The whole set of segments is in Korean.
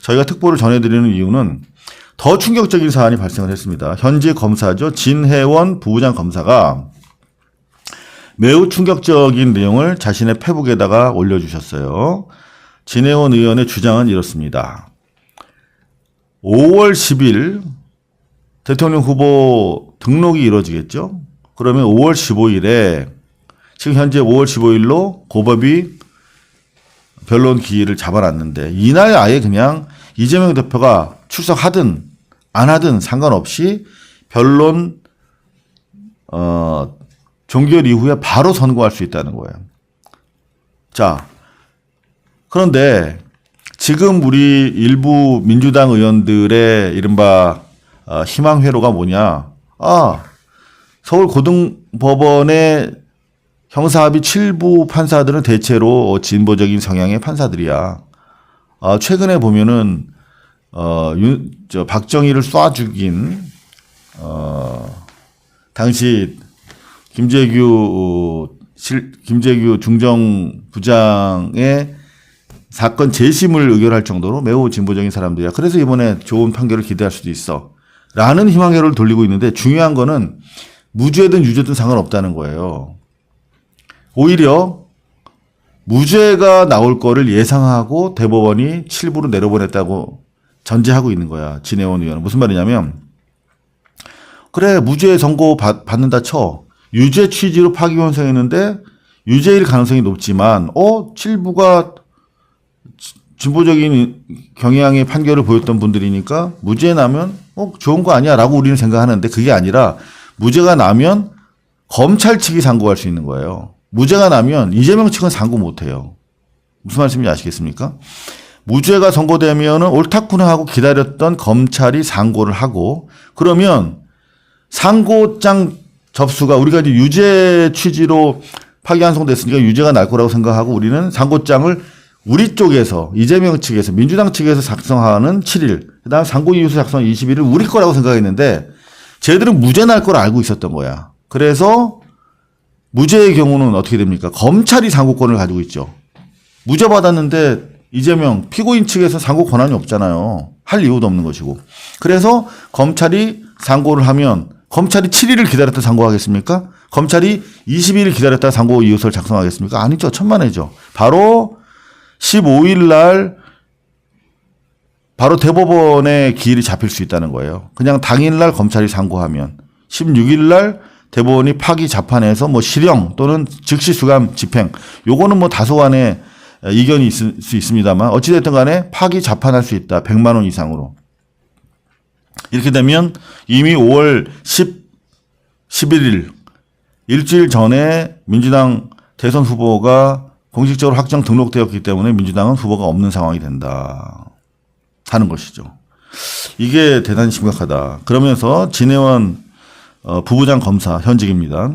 저희가 특보를 전해드리는 이유는 더 충격적인 사안이 발생을 했습니다. 현재 검사죠. 진혜원 부부장 검사가 매우 충격적인 내용을 자신의 페북에다가 올려주셨어요. 진혜원 의원의 주장은 이렇습니다. 5월 10일 대통령 후보 등록이 이루어지겠죠. 그러면 5월 15일에 지금 현재 5월 15일로 고법이 변론 기일을 잡아놨는데 이날 아예 그냥 이재명 대표가 출석하든 안 하든 상관없이 변론 종결 이후에 바로 선고할 수 있다는 거예요. 자, 그런데 지금 우리 일부 민주당 의원들의 이른바 희망회로가 뭐냐. 서울고등법원의 형사합의 7부 판사들은 대체로 진보적인 성향의 판사들이야. 최근에 보면은 박정희를 쏴 죽인 당시 김재규 중정부장의 사건 재심을 의결할 정도로 매우 진보적인 사람들이야. 그래서 이번에 좋은 판결을 기대할 수도 있어. 라는 희망회로를 돌리고 있는데 중요한 거는 무죄든 유죄든 상관없다는 거예요. 오히려 무죄가 나올 거를 예상하고 대법원이 7부로 내려보냈다고 전제하고 있는 거야. 진혜원 의원은. 무슨 말이냐면 그래 무죄 선고 받는다 쳐. 유죄 취지로 파기환송했는데 유죄일 가능성이 높지만 7부가 진보적인 경향의 판결을 보였던 분들이니까 무죄 나면 좋은 거 아니야 라고 우리는 생각하는데 그게 아니라 무죄가 나면 검찰 측이 상고할 수 있는 거예요. 무죄가 나면 이재명 측은 상고 못해요. 무슨 말씀인지 아시겠습니까? 무죄가 선고되면 옳다구나 하고 기다렸던 검찰이 상고를 하고 그러면 상고장 접수가 우리가 이제 유죄 취지로 파기환송됐으니까 유죄가 날 거라고 생각하고 우리는 상고장을 우리 쪽에서 이재명 측에서 민주당 측에서 작성하는 7일 그다음 상고 이유서 작성 20일을 우리 거라고 생각했는데 쟤들은 무죄 날 걸 알고 있었던 거야. 그래서 무죄의 경우는 어떻게 됩니까? 검찰이 상고권을 가지고 있죠. 무죄 받았는데 이재명 피고인 측에서 상고 권한이 없잖아요. 할 이유도 없는 것이고. 그래서 검찰이 상고를 하면 검찰이 7일을 기다렸다 상고하겠습니까? 검찰이 20일을 기다렸다 상고 이유서를 작성하겠습니까? 아니죠. 천만에죠. 바로 15일 날 바로 대법원의 기일이 잡힐 수 있다는 거예요. 그냥 당일 날 검찰이 상고하면 16일 날 대법원이 파기 재판에서 실형 또는 즉시 수감 집행 요거는 다소간의 이견이 있을 수 있습니다만 어찌됐든 간에 파기 재판할 수 있다. 100만 원 이상으로. 이렇게 되면 이미 5월 11일 일주일 전에 민주당 대선 후보가 공식적으로 확정 등록되었기 때문에 민주당은 후보가 없는 상황이 된다 하는 것이죠. 이게 대단히 심각하다. 그러면서 진혜원 부부장 검사 현직입니다.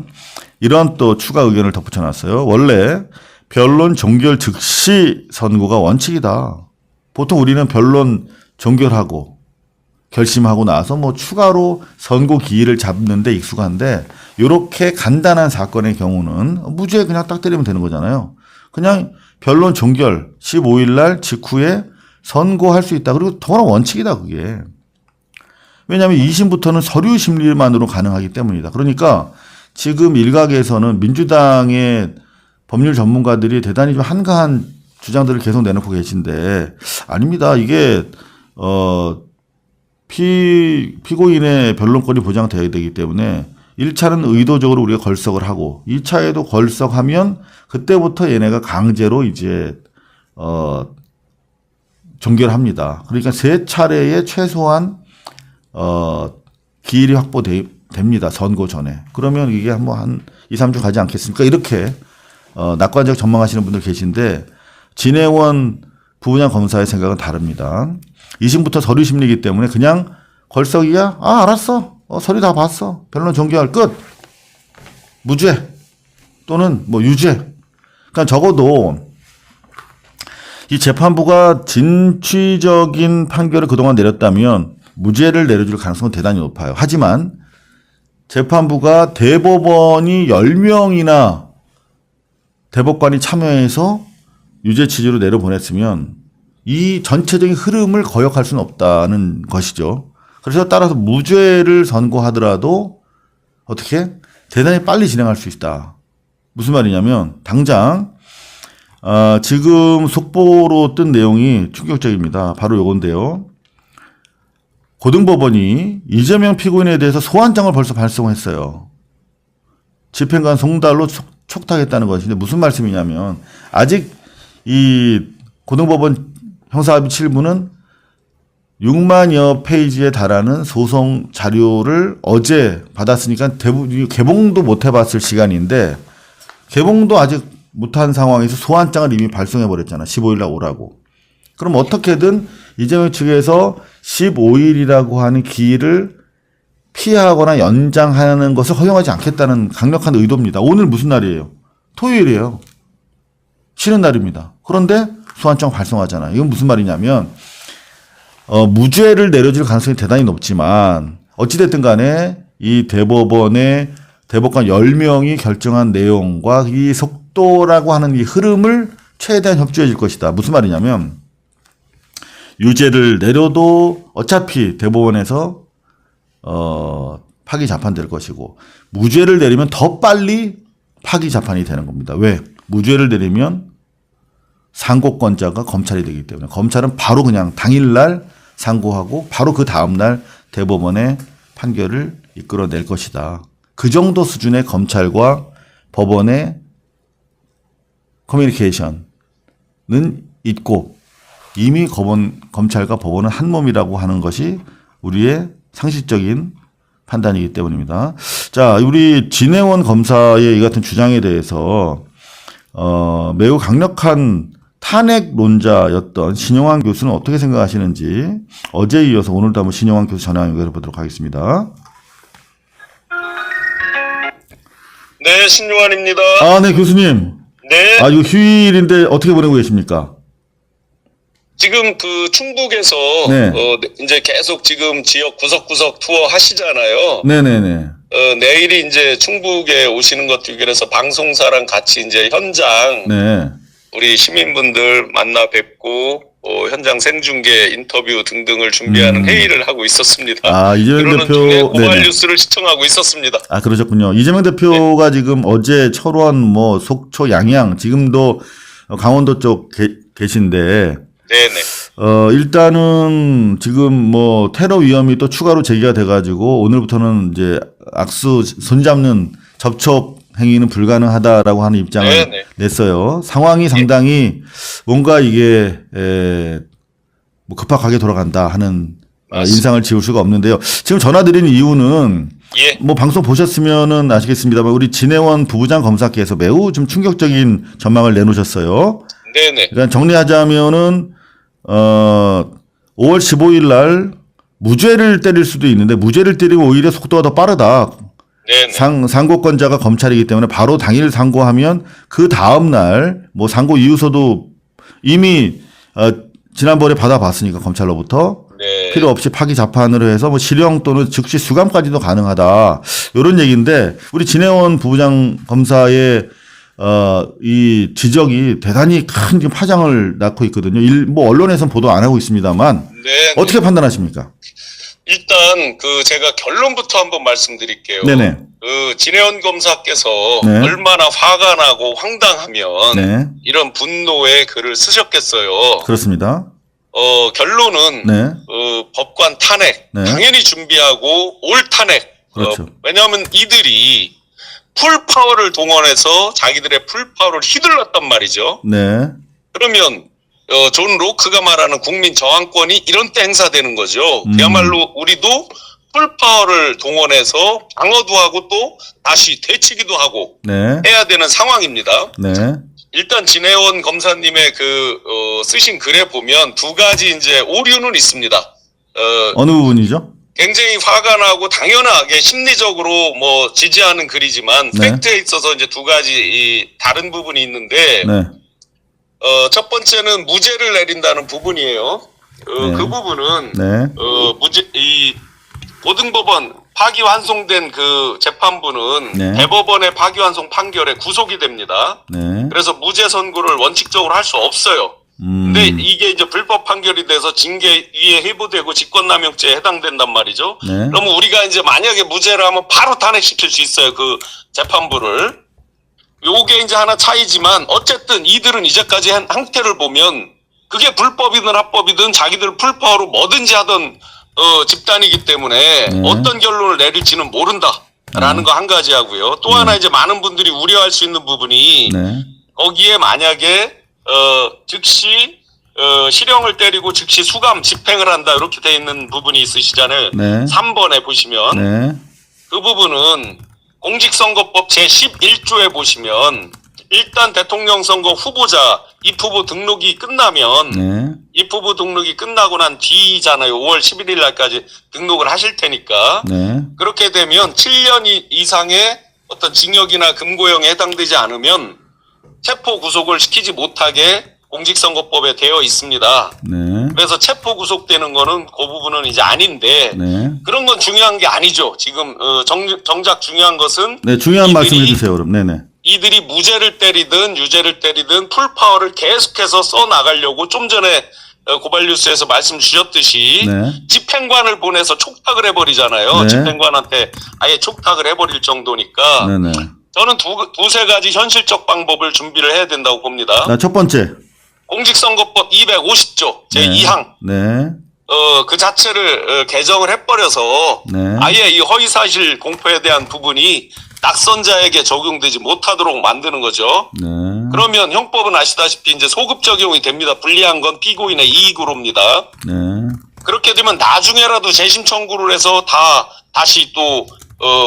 이런 또 추가 의견을 덧붙여놨어요. 원래 변론 종결 즉시 선고가 원칙이다. 보통 우리는 변론 종결하고 결심하고 나서 추가로 선고 기일을 잡는 데 익숙한데 이렇게 간단한 사건의 경우는 무죄 그냥 딱 때리면 되는 거잖아요. 그냥 변론 종결 15일 날 직후에 선고할 수 있다. 그리고 더나 원칙이다 그게. 왜냐하면 2심부터는 서류 심리만으로 가능하기 때문이다. 그러니까 지금 일각에서는 민주당의 법률 전문가들이 대단히 좀 한가한 주장들을 계속 내놓고 계신데 아닙니다. 이게 피고인의 변론권이 보장되어야 되기 때문에 1차는 의도적으로 우리가 걸석을 하고 2차에도 걸석하면 그때부터 얘네가 강제로 이제 종결합니다. 그러니까 3차례에 최소한 기일이 확보됩니다. 선고 전에. 그러면 이게 한 2, 3주 가지 않겠습니까? 이렇게 낙관적 전망하시는 분들 계신데 진혜원 부부장 검사의 생각은 다릅니다. 2심부터 서류 심리이기 때문에 그냥 걸석이야? 알았어. 서류 다 봤어. 변론 종결 끝. 무죄 또는 유죄. 그러니까 적어도 이 재판부가 진취적인 판결을 그동안 내렸다면 무죄를 내려줄 가능성은 대단히 높아요. 하지만 재판부가 대법원이 10명이나 대법관이 참여해서 유죄 취지로 내려보냈으면 이 전체적인 흐름을 거역할 수는 없다는 것이죠. 그래서 따라서 무죄를 선고하더라도 어떻게 대단히 빨리 진행할 수 있다. 무슨 말이냐면 당장 지금 속보로 뜬 내용이 충격적입니다. 바로 요건데요. 고등법원이 이재명 피고인에 대해서 소환장을 벌써 발송했어요. 집행관 송달로 촉탁했다는 것인데 무슨 말씀이냐면 아직 이 고등법원 형사합의 7부는 6만여 페이지에 달하는 소송 자료를 어제 받았으니까 대부분 개봉도 못 해봤을 시간인데 개봉도 아직 못한 상황에서 소환장을 이미 발송해버렸잖아. 15일 날 오라고. 그럼 어떻게든 이재명 측에서 15일이라고 하는 기일을 피하거나 연장하는 것을 허용하지 않겠다는 강력한 의도입니다. 오늘 무슨 날이에요? 토요일이에요. 쉬는 날입니다. 그런데 소환장 발송하잖아요. 이건 무슨 말이냐면 무죄를 내려줄 가능성이 대단히 높지만 어찌됐든 간에 이 대법원의 대법관 10명이 결정한 내용과 이 속도라고 하는 이 흐름을 최대한 협조해 줄 것이다. 무슨 말이냐면 유죄를 내려도 어차피 대법원에서 파기 재판될 것이고 무죄를 내리면 더 빨리 파기 재판이 되는 겁니다. 왜? 무죄를 내리면 상고권자가 검찰이 되기 때문에 검찰은 바로 그냥 당일날 상고하고 바로 그 다음날 대법원의 판결을 이끌어낼 것이다. 그 정도 수준의 검찰과 법원의 커뮤니케이션은 있고 이미 검찰과 법원은 한 몸이라고 하는 것이 우리의 상식적인 판단이기 때문입니다. 자, 우리 진해원 검사의 이 같은 주장에 대해서 매우 강력한 탄핵론자였던 신용환 교수는 어떻게 생각하시는지 어제에 이어서 오늘도 한번 신용환 교수 전화 연결해 보도록 하겠습니다. 네, 신용환입니다. 네, 교수님. 네. 이거 휴일인데 어떻게 보내고 계십니까? 지금 그 충북에서 네. 이제 계속 지금 지역 구석구석 투어 하시잖아요. 네네네. 내일이 이제 충북에 오시는 것 중에서 방송사랑 같이 이제 현장 네. 우리 시민분들 만나 뵙고 현장 생중계 인터뷰 등등을 준비하는 회의를 하고 있었습니다. 이재명 그러는 대표. 중에 고발 네네. 뉴스를 시청하고 있었습니다. 그러셨군요. 이재명 대표가 지금 어제 철원, 속초, 양양, 지금도 강원도 쪽 계신데, 네네. 일단은 지금 테러 위험이 또 추가로 제기가 돼가지고 오늘부터는 이제 악수 손잡는 접촉 행위는 불가능하다라고 하는 입장을 네네. 냈어요. 상황이 상당히 뭔가 이게 급박하게 돌아간다 하는 인상을 지울 수가 없는데요. 지금 전화드리는 이유는 예. 방송 보셨으면은 아시겠습니다만 우리 진해원 부부장 검사께서 매우 좀 충격적인 전망을 내놓으셨어요. 네네. 그러니까 정리하자면은 5월 15일 날 무죄를 때릴 수도 있는데 무죄를 때리면 오히려 속도가 더 빠르다. 네네. 상고권자가 검찰이기 때문에 바로 당일 상고하면 그 다음 날 상고 이유서도 이미 지난번에 받아봤으니까 검찰로부터 네. 필요 없이 파기 재판으로 해서 실형 또는 즉시 수감까지도 가능하다. 이런 얘기인데 우리 진해원 부부장 검사의 이 지적이 대단히 큰 지금 파장을 낳고 있거든요. 언론에서는 보도 안 하고 있습니다만 네. 어떻게 판단하십니까? 일단 제가 결론부터 한번 말씀드릴게요. 네네. 진해원 검사께서 네. 얼마나 화가 나고 황당하면 네. 이런 분노의 글을 쓰셨겠어요. 그렇습니다. 결론은 네. 법관 탄핵 네. 당연히 준비하고 올 탄핵. 그렇죠. 왜냐하면 이들이 풀파워를 동원해서 자기들의 풀파워를 휘둘렀단 말이죠. 네. 그러면 존 로크가 말하는 국민 저항권이 이런 때 행사되는 거죠. 그야말로 우리도 풀파워를 동원해서 방어도 하고 또 다시 되치기도 하고 네. 해야 되는 상황입니다. 네. 일단 진해원 검사님의 쓰신 글에 보면 두 가지 이제 오류는 있습니다. 어느 부분이죠? 굉장히 화가 나고 당연하게 심리적으로 지지하는 글이지만 네. 팩트에 있어서 이제 두 가지 다른 부분이 있는데 네. 첫 번째는 무죄를 내린다는 부분이에요. 네. 그 부분은 네. 이 고등법원 파기환송된 그 재판부는 네. 대법원의 파기환송 판결에 구속이 됩니다. 네. 그래서 무죄 선고를 원칙적으로 할 수 없어요. 근데 이게 이제 불법 판결이 돼서 징계위에 회부되고 직권남용죄에 해당된단 말이죠. 네. 그러면 우리가 이제 만약에 무죄라면 바로 탄핵시킬 수 있어요. 그 재판부를. 요게 이제 하나 차이지만 어쨌든 이들은 이제까지 한 형태를 보면 그게 불법이든 합법이든 자기들 풀파워로 뭐든지 하던 집단이기 때문에 어떤 결론을 내릴지는 모른다라는 거 한 가지 하고요. 또 하나 이제 많은 분들이 우려할 수 있는 부분이 네. 거기에 만약에 즉시 실형을 때리고 즉시 수감 집행을 한다 이렇게 돼 있는 부분이 있으시잖아요. 네. 3번에 보시면 네. 그 부분은 공직선거법 제11조에 보시면 일단 대통령 선거 후보자 입후보 등록이 끝나면 네. 입후보 등록이 끝나고 난 뒤잖아요. 5월 11일 날까지 등록을 하실 테니까 네. 그렇게 되면 7년 이상의 어떤 징역이나 금고형에 해당되지 않으면 체포 구속을 시키지 못하게 공직선거법에 되어 있습니다. 네. 그래서 체포 구속되는 거는 그 부분은 이제 아닌데 네. 그런 건 중요한 게 아니죠. 지금 정작 중요한 것은 네, 중요한 말씀 해주세요, 그럼. 네네. 이들이 무죄를 때리든 유죄를 때리든 풀파워를 계속해서 써 나가려고 좀 전에 고발뉴스에서 말씀 주셨듯이 네. 집행관을 보내서 촉탁을 해버리잖아요. 네. 집행관한테 아예 촉탁을 해버릴 정도니까 네네. 저는 두세 가지 현실적 방법을 준비를 해야 된다고 봅니다. 자, 첫 번째. 공직선거법 250조 제2항 네. 그 자체를 개정을 해버려서 네. 아예 이 허위사실 공표에 대한 부분이 낙선자에게 적용되지 못하도록 만드는 거죠. 네. 그러면 형법은 아시다시피 이제 소급 적용이 됩니다. 불리한 건 피고인의 이익으로입니다. 네. 그렇게 되면 나중에라도 재심 청구를 해서 다시 또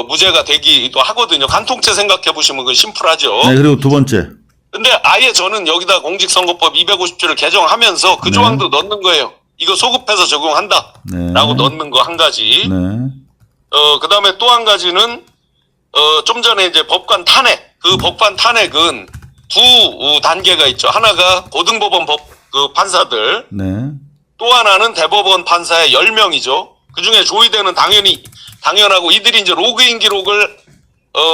무죄가 되기도 하거든요. 간통죄 생각해 보시면 그 심플하죠. 네, 그리고 두 번째. 근데 아예 저는 여기다 공직선거법 250조를 개정하면서 그 조항도 넣는 거예요. 이거 소급해서 적용한다. 네. 라고 넣는 거 한 가지. 네. 그 다음에 또 한 가지는, 좀 전에 이제 법관 탄핵. 그 법관 탄핵은 두 단계가 있죠. 하나가 고등법원 그 판사들. 네. 또 하나는 대법원 판사의 10명이죠. 그 중에 조의대는 당연하고 이들이 이제 로그인 기록을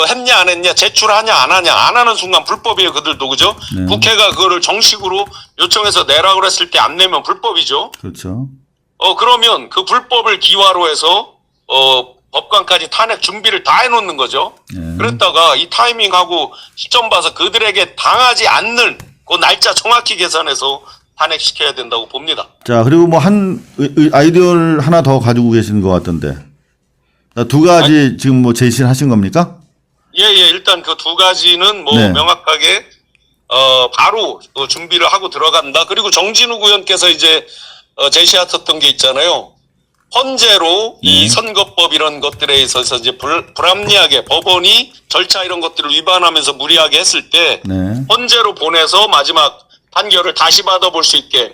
했냐 안 했냐 제출하냐 안 하냐 안 하는 순간 불법이에요. 그들도 그죠? 네. 국회가 그거를 정식으로 요청해서 내라고 했을 때 안 내면 불법이죠. 그렇죠. 그러면 그 불법을 기화로 해서 법관까지 탄핵 준비를 다 해놓는 거죠. 네. 그랬다가 이 타이밍하고 시점 봐서 그들에게 당하지 않는 그 날짜 정확히 계산해서 탄핵시켜야 된다고 봅니다. 자, 그리고 뭐 아이디어를 하나 더 가지고 계시는 것 같던데. 두 가지 지금 뭐 제시를 하신 겁니까? 예, 일단 그 두 가지는 뭐 네. 명확하게, 바로 준비를 하고 들어간다. 그리고 정진욱 의원께서 이제, 제시하셨던 게 있잖아요. 헌재로 네. 이 선거법 이런 것들에 있어서 이제 불합리하게 법원이 절차 이런 것들을 위반하면서 무리하게 했을 때, 네. 헌재로 보내서 마지막 판결을 다시 받아볼 수 있게.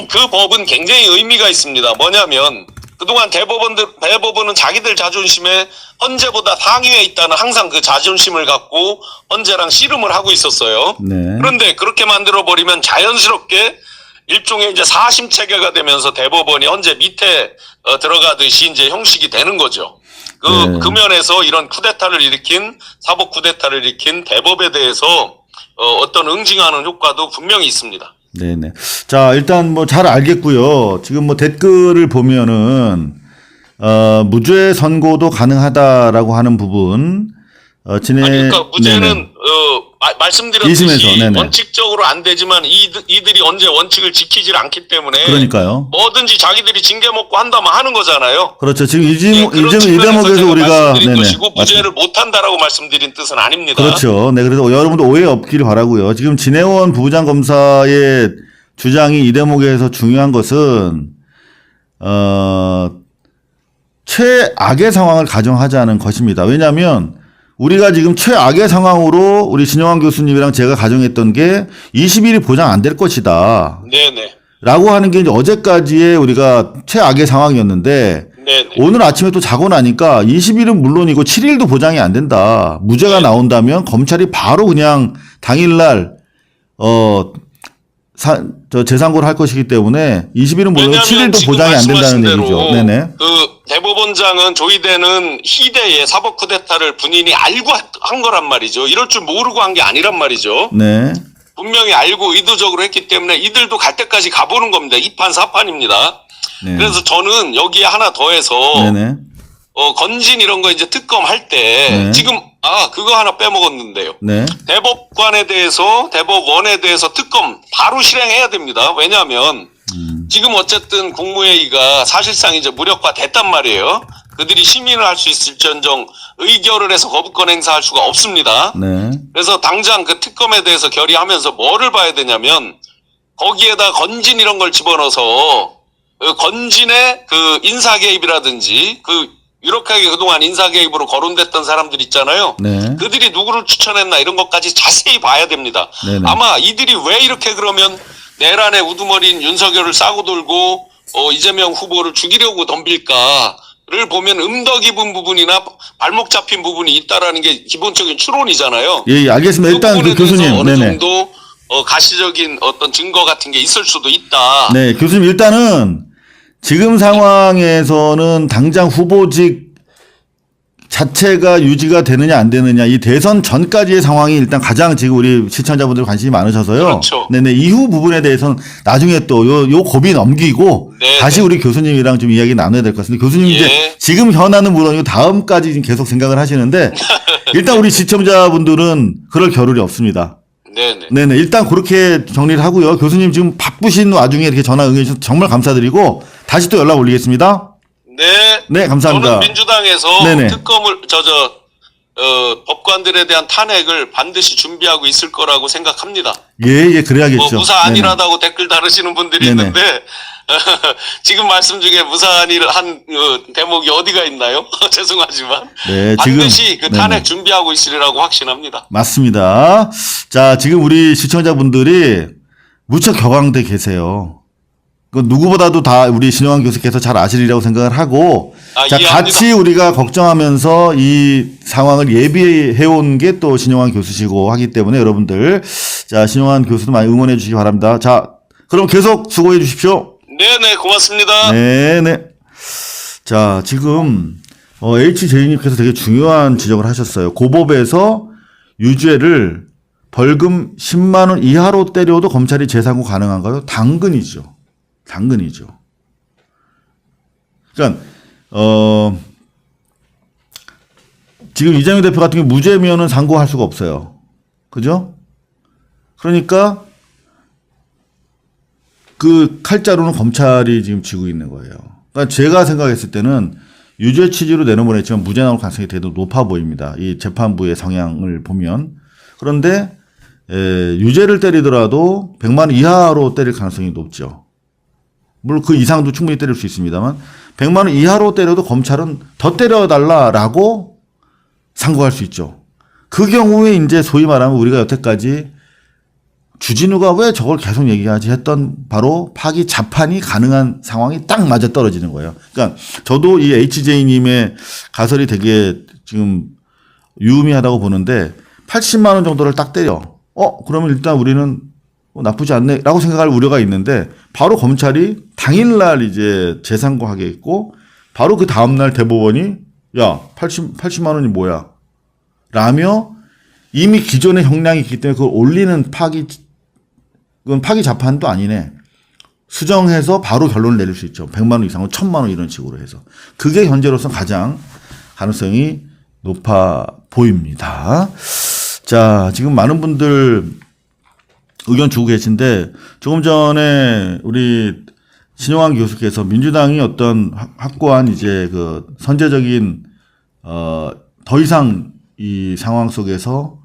그 법은 굉장히 의미가 있습니다. 뭐냐면, 그동안 대법원은 자기들 자존심에 헌재보다 상위에 있다는 항상 그 자존심을 갖고 헌재랑 씨름을 하고 있었어요. 네. 그런데 그렇게 만들어버리면 자연스럽게 일종의 이제 사심 체계가 되면서 대법원이 헌재 밑에 들어가듯이 이제 형식이 되는 거죠. 네. 그 면에서 이런 사법 쿠데타를 일으킨 대법에 대해서 어떤 응징하는 효과도 분명히 있습니다. 네네. 자, 일단 뭐 잘 알겠고요. 지금 뭐 댓글을 보면은, 무죄 선고도 가능하다라고 하는 부분, 그러니까 무죄는, 네네. 말씀드렸듯이 이심에서, 네네. 원칙적으로 안 되지만 이들이 언제 원칙을 지키질 않기 때문에. 그러니까요. 뭐든지 자기들이 징계 먹고 한다면 하는 거잖아요. 그렇죠. 지금 이 그런 대목에서 제가 우리가, 말씀드린 네네. 것이고 무죄를 못한다라고 말씀드린 뜻은 아닙니다. 그렇죠. 네. 그래서 여러분들 오해 없기를 바라고요. 지금 진해원 부부장검사의 주장이 이 대목에서 중요한 것은, 최악의 상황을 가정하자는 것입니다. 왜냐하면 우리가 지금 최악의 상황으로 우리 진영환 교수님이랑 제가 가정했던 게 20일이 보장 안 될 것이다. 네네. 라고 하는 게 이제 어제까지의 우리가 최악의 상황이었는데 네네. 오늘 아침에 또 자고 나니까 20일은 물론이고 7일도 보장이 안 된다. 무죄가 나온다면 검찰이 바로 그냥 당일날 재상고를 할 것이기 때문에 20일은 물론 7일도 보장이 안 된다는 얘기죠. 네네. 그 대법원장은 조의대는 희대의 사법 쿠데타를 본인이 알고 한 거란 말이죠. 이럴 줄 모르고 한 게 아니란 말이죠. 네. 분명히 알고 의도적으로 했기 때문에 이들도 갈 때까지 가보는 겁니다. 2판 4판입니다. 네. 그래서 저는 여기에 하나 더해서 네네. 건진 이런 거 이제 특검 할 때 네. 지금 그거 하나 빼먹었는데요. 네. 대법관에 대해서 대법원에 대해서 특검 바로 실행해야 됩니다. 왜냐하면 지금 어쨌든 국무회의가 사실상 이제 무력화됐단 말이에요. 그들이 심의를 할 수 있을지언정 의결을 해서 거부권 행사할 수가 없습니다. 네. 그래서 당장 그 특검에 대해서 결의하면서 뭐를 봐야 되냐면 거기에다 건진 이런 걸 집어넣어서 건진의 그 인사 개입이라든지 그 유력하게 그동안 인사 개입으로 거론됐던 사람들 있잖아요. 네. 그들이 누구를 추천했나 이런 것까지 자세히 봐야 됩니다. 네네. 아마 이들이 왜 이렇게 그러면 내란의 우두머리인 윤석열을 싸고 돌고 이재명 후보를 죽이려고 덤빌까를 보면 음덕 입은 부분이나 발목 잡힌 부분이 있다라는 게 기본적인 추론이잖아요. 예, 알겠습니다. 일단 그 부분에 대해서 교수님. 어느 네네. 정도 가시적인 어떤 증거 같은 게 있을 수도 있다. 네, 교수님 일단은 지금 상황에서는 당장 후보직 자체가 유지가 되느냐 안 되느냐 이 대선 전까지의 상황이 일단 가장 지금 우리 시청자분들 관심이 많으셔서요. 그렇죠. 네네. 이후 부분에 대해서는 나중에 또 요 고비 넘기고 네네. 다시 우리 교수님이랑 좀 이야기 나눠야 될 것 같습니다. 교수님 예. 이제 지금 현안은 물론이고 다음까지 지금 계속 생각을 하시는데 일단 우리 시청자분들은 그럴 겨를이 없습니다. 네네. 네네. 일단 그렇게 정리를 하고요. 교수님 지금 바쁘신 와중에 이렇게 전화 응해주셔서 정말 감사드리고 다시 또 연락 올리겠습니다. 네. 네, 감사합니다. 저는 민주당에서 네네. 특검을 법관들에 대한 탄핵을 반드시 준비하고 있을 거라고 생각합니다. 예, 그래야겠죠. 무사 안일하다고 댓글 다루시는 분들이 네네. 있는데 지금 말씀 중에 무사 안일한 대목이 어디가 있나요? 죄송하지만 네, 반드시 지금, 그 탄핵 네네. 준비하고 있으리라고 확신합니다. 맞습니다. 자, 지금 우리 시청자분들이 무척 격앙돼 계세요. 그 누구보다도 다 우리 신영환 교수께서 잘 아시리라고 생각을 하고 자, 이해합니다. 같이 우리가 걱정하면서 이 상황을 예비해 온 게 또 신영환 교수시고 하기 때문에 여러분들 자, 신영환 교수도 많이 응원해 주시기 바랍니다. 자, 그럼 계속 수고해 주십시오. 네네 고맙습니다. 네네. 자, 지금 HJ님께서 되게 중요한 지적을 하셨어요. 고법에서 유죄를 벌금 10만 원 이하로 때려도 검찰이 재상고 가능한가요? 당근이죠. 당근이죠. 그러니까 지금 이재명 대표 같은 경우 무죄면은 상고할 수가 없어요. 그죠? 그러니까 그 칼자루는 검찰이 지금 쥐고 있는 거예요. 그러니까 제가 생각했을 때는 유죄 취지로 내놓으랬지만 무죄 나올 가능성이 되게 높아 보입니다. 이 재판부의 성향을 보면. 그런데 유죄를 때리더라도 100만 원 이하로 때릴 가능성이 높죠. 물론 그 이상도 충분히 때릴 수 있습니다만 100만 원 이하로 때려도 검찰은 더 때려달라라고 상고할 수 있죠. 그 경우에 이제 소위 말하면 우리가 여태까지 주진우가 왜 저걸 계속 얘기하지 했던 바로 파기 자판이 가능한 상황이 딱 맞아 떨어지는 거예요. 그러니까 저도 이 HJ님의 가설이 되게 지금 유의미하다고 보는데 80만 원 정도를 딱 때려. 그러면 일단 우리는 나쁘지 않네 라고 생각할 우려가 있는데 바로 검찰이 당일날 이제 재상고하겠고 바로 그 다음날 대법원이 야 80만 원이 뭐야 라며 이미 기존의 형량이 있기 때문에 그걸 올리는 그건 파기 자판도 아니네. 수정해서 바로 결론을 내릴 수 있죠. 100만 원 이상은 1000만 원 이런 식으로 해서. 그게 현재로서 가장 가능성이 높아 보입니다. 자, 지금 많은 분들 의견 주고 계신데 조금 전에 우리 신영환 교수께서 민주당이 어떤 확고한 이제 그 선제적인 더 이상 이 상황 속에서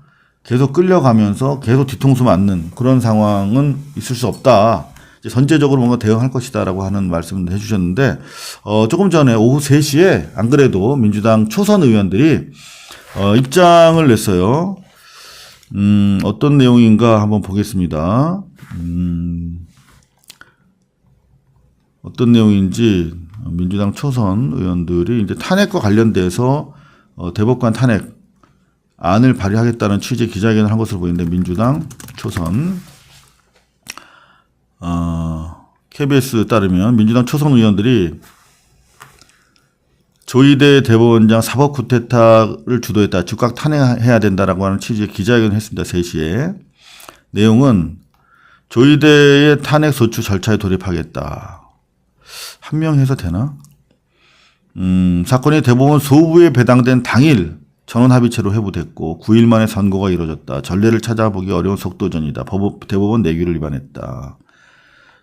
계속 끌려가면서 계속 뒤통수 맞는 그런 상황은 있을 수 없다. 이제 선제적으로 뭔가 대응할 것이다라고 하는 말씀을 해주셨는데 조금 전에 오후 3시에 안 그래도 민주당 초선 의원들이 입장을 냈어요. 어떤 내용인가 한번 보겠습니다. 어떤 내용인지 민주당 초선 의원들이 이제 탄핵과 관련돼서 대법관 탄핵 안을 발의하겠다는 취지의 기자회견을 한 것으로 보이는데 민주당 초선 KBS 따르면 민주당 초선 의원들이 조희대 대법원장 사법 쿠데타를 주도했다. 즉각 탄핵해야 된다라고 하는 취지의 기자회견을 했습니다. 3시에. 내용은 조희대의 탄핵 소추 절차에 돌입하겠다. 한명해서 되나? 사건이 대법원 소부에 배당된 당일 전원합의체로 회부됐고 9일 만에 선고가 이뤄졌다. 전례를 찾아보기 어려운 속도전이다. 대법원 내규를 위반했다.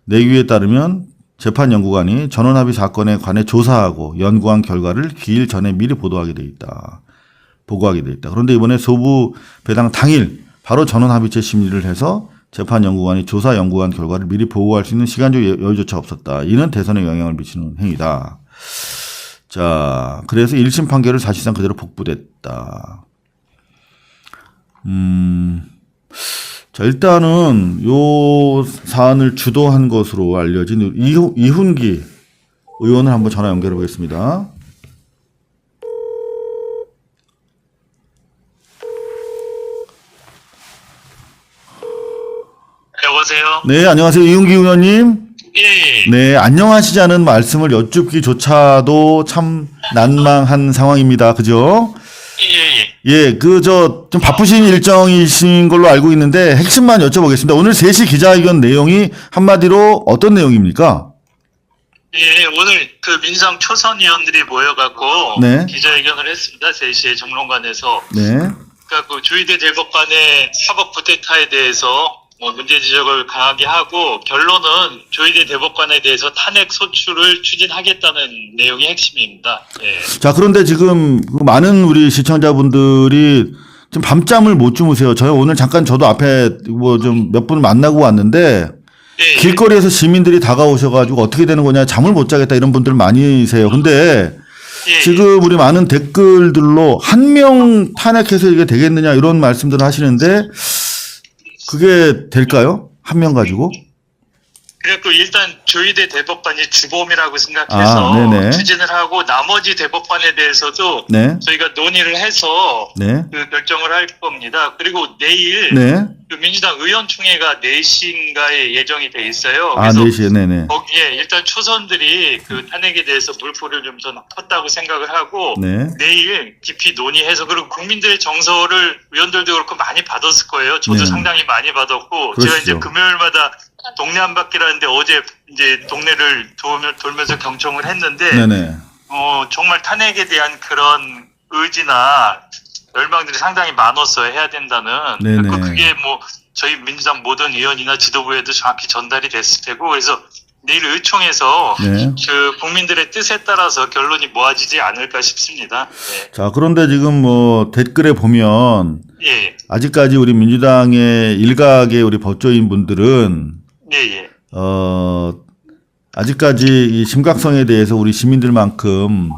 내규에 따르면 재판연구관이 전원합의 사건에 관해 조사하고 연구한 결과를 기일 전에 미리 보고하게 돼 있다. 그런데 이번에 소부 배당 당일 바로 전원합의체 심리를 해서 재판연구관이 조사 연구한 결과를 미리 보고할 수 있는 시간적 여유조차 없었다. 이는 대선에 영향을 미치는 행위다. 자, 그래서 1심 판결을 사실상 그대로 복부됐다. 자, 일단은 요 사안을 주도한 것으로 알려진 이훈기 의원을 한번 전화 연결해 보겠습니다. 여보세요? 네, 안녕하세요. 이훈기 의원님. 예. 네, 안녕하시자는 말씀을 여쭙기조차도 참 난망한 상황입니다. 그죠? 예, 좀 바쁘신 일정이신 걸로 알고 있는데 핵심만 여쭤보겠습니다. 오늘 3시 기자회견 내용이 한마디로 어떤 내용입니까? 예, 오늘 그 민주당 초선 의원들이 모여갖고 네. 기자회견을 했습니다. 3시에 정론관에서. 네. 그러니까 그 조희대 대법관의 사법 쿠데타에 대해서 문제 지적을 강하게 하고 결론은 조희대 대법관에 대해서 탄핵 소추를 추진하겠다는 내용이 핵심입니다. 예. 자, 그런데 지금 많은 우리 시청자분들이 좀 밤잠을 못 주무세요. 오늘 잠깐 저도 앞에 좀 몇 분 만나고 왔는데 예. 길거리에서 시민들이 다가오셔가지고 어떻게 되는 거냐, 잠을 못 자겠다 이런 분들 많이세요. 근데 예. 지금 우리 많은 댓글들로 한 명 탄핵해서 이게 되겠느냐 이런 말씀들을 하시는데 그게 될까요? 한 명 가지고? 그래갖고 일단 조희대 대법관이 주범이라고 생각해서 네네. 추진을 하고 나머지 대법관에 대해서도 네. 저희가 논의를 해서 네. 그 결정을 할 겁니다. 그리고 내일 네. 그 민주당 의원총회가 4시인가에 예정이 돼 있어요. 아, 그래서 4시에, 네네. 거기에 일단 초선들이 그 탄핵에 대해서 물꼬를 좀 더 텄다고 생각을 하고 네. 내일 깊이 논의해서 그리고 국민들의 정서를 의원들도 그렇고 많이 받았을 거예요. 저도 네. 상당히 많이 받았고 그러시죠. 제가 이제 금요일마다 동네 한 바퀴라는데 어제 이제 동네를 돌면서 경청을 했는데 네네. 정말 탄핵에 대한 그런 의지나 열망들이 상당히 많았어요. 해야 된다는. 네네. 그러니까 그게 저희 민주당 모든 의원이나 지도부에도 정확히 전달이 됐을 테고 그래서 내일 의총에서 네. 그 국민들의 뜻에 따라서 결론이 모아지지 않을까 싶습니다. 네. 자, 그런데 지금 댓글에 보면 예. 아직까지 우리 민주당의 일각의 우리 법조인 분들은 예. 아직까지 이 심각성에 대해서 우리 시민들만큼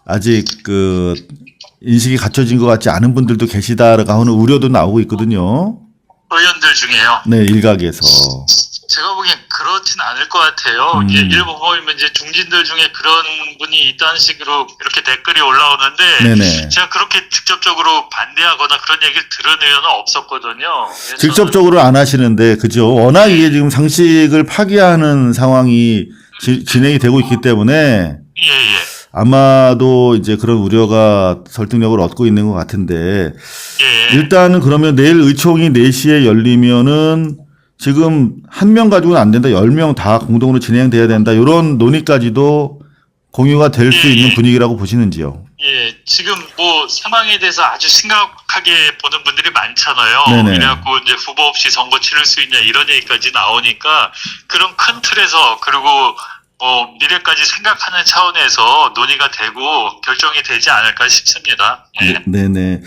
아직 그 인식이 갖춰진 것 같지 않은 분들도 계시다라고 하는 우려도 나오고 있거든요. 의원들 중에요. 네, 일각에서. 제가 보기엔 그렇진 않을 것 같아요. 이제 일부 보면 이제 중진들 중에 그런 분이 있다는 식으로 이렇게 댓글이 올라오는데 네네. 제가 그렇게 직접적으로 반대하거나 그런 얘기를 들은 의원은 없었거든요. 그래서 직접적으로 안 하시는데, 그죠? 워낙 이게 지금 상식을 파괴하는 상황이 진행이 되고 있기 때문에 예. 아마도 이제 그런 우려가 설득력을 얻고 있는 것 같은데, 예. 일단은 그러면 내일 의총이 4시에 열리면은 지금 한 명 가지고는 안 된다, 10명 다 공동으로 진행돼야 된다, 이런 논의까지도 공유가 될 수 있는 분위기라고 보시는지요? 예, 지금 상황에 대해서 아주 심각하게 보는 분들이 많잖아요. 네네. 그래갖고 이제 후보 없이 선거 치를 수 있냐 이런 얘기까지 나오니까 그런 큰 틀에서 그리고 미래까지 생각하는 차원에서 논의가 되고 결정이 되지 않을까 싶습니다. 예. 네네.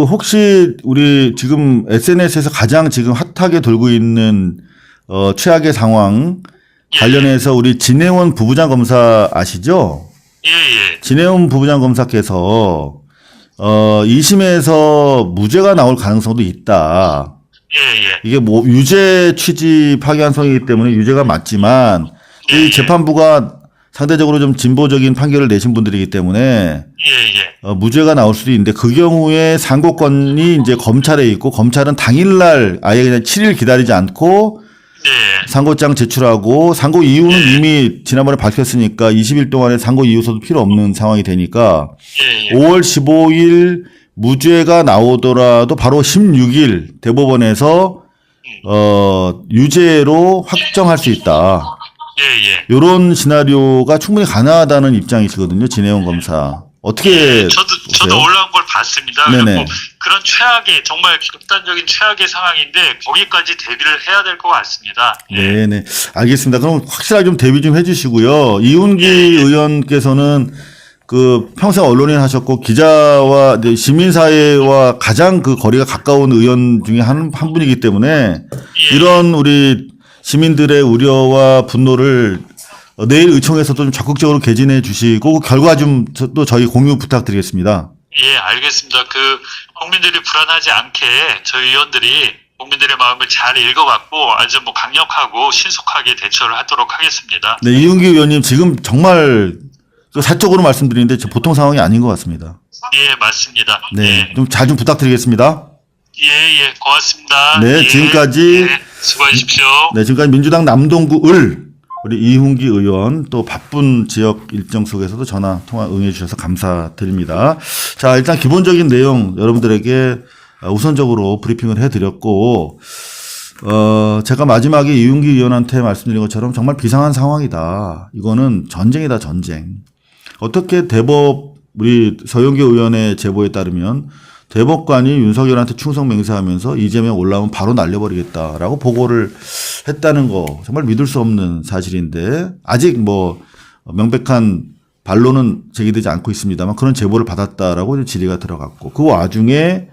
혹시 우리 지금 SNS에서 가장 지금 핫하게 돌고 있는, 최악의 상황 관련해서 우리 진해원 부부장 검사 아시죠? 예. 진해원 부부장 검사께서, 2심에서 무죄가 나올 가능성도 있다. 예. 이게 유죄 취지 파기환송이기 때문에 유죄가 맞지만, 이 재판부가 상대적으로 좀 진보적인 판결을 내신 분들이기 때문에 예. 무죄가 나올 수도 있는데 그 경우에 상고권이 이제 검찰에 있고 검찰은 당일날 아예 그냥 7일 기다리지 않고 예. 상고장 제출하고 상고 이유는 이미 지난번에 밝혔으니까 20일 동안에 상고 이유서도 필요 없는 상황이 되니까 예. 5월 15일 무죄가 나오더라도 바로 16일 대법원에서 유죄로 확정할 수 있다. 예. 요런 시나리오가 충분히 가능하다는 입장이시거든요. 진해원 검사. 어떻게 저도 보세요? 올라온 걸 봤습니다. 네네. 그리고 그런 최악의 정말 극단적인 최악의 상황인데 거기까지 대비를 해야 될 것 같습니다. 네네. 알겠습니다. 그럼 확실하게 좀 대비 좀 해주시고요. 이훈기 의원께서는 그 평생 언론인 하셨고 기자와 시민사회와 가장 그 거리가 가까운 의원 중에 한 분이기 때문에 이런 우리 시민들의 우려와 분노를 내일 의총에서도 좀 적극적으로 개진해 주시고 결과 좀 또 저희 공유 부탁드리겠습니다. 예, 알겠습니다. 국민들이 불안하지 않게 저희 의원들이 국민들의 마음을 잘 읽어갖고 아주 강력하고 신속하게 대처를 하도록 하겠습니다. 네, 이훈기 의원님 지금 정말 사적으로 말씀드리는데 보통 상황이 아닌 것 같습니다. 예, 맞습니다. 네, 좀 잘 좀 부탁드리겠습니다. 예, 고맙습니다. 네, 예, 지금까지 수고하십시오. 네, 지금까지 민주당 남동구 을 우리 이훈기 의원 또 바쁜 지역 일정 속에서도 전화 통화 응해 주셔서 감사드립니다. 자, 일단 기본적인 내용 여러분들에게 우선적으로 브리핑을 해드렸고, 제가 마지막에 이훈기 의원한테 말씀드린 것처럼 정말 비상한 상황이다. 이거는 전쟁이다, 전쟁. 어떻게 대법 우리 서영교 의원의 제보에 따르면 대법관이 윤석열한테 충성 맹세하면서 이재명 올라오면 바로 날려버리겠다라고 보고를 했다는 거 정말 믿을 수 없는 사실인데 아직 명백한 반론은 제기되지 않고 있습니다만 그런 제보를 받았다라고 질의가 들어갔고 그 와중에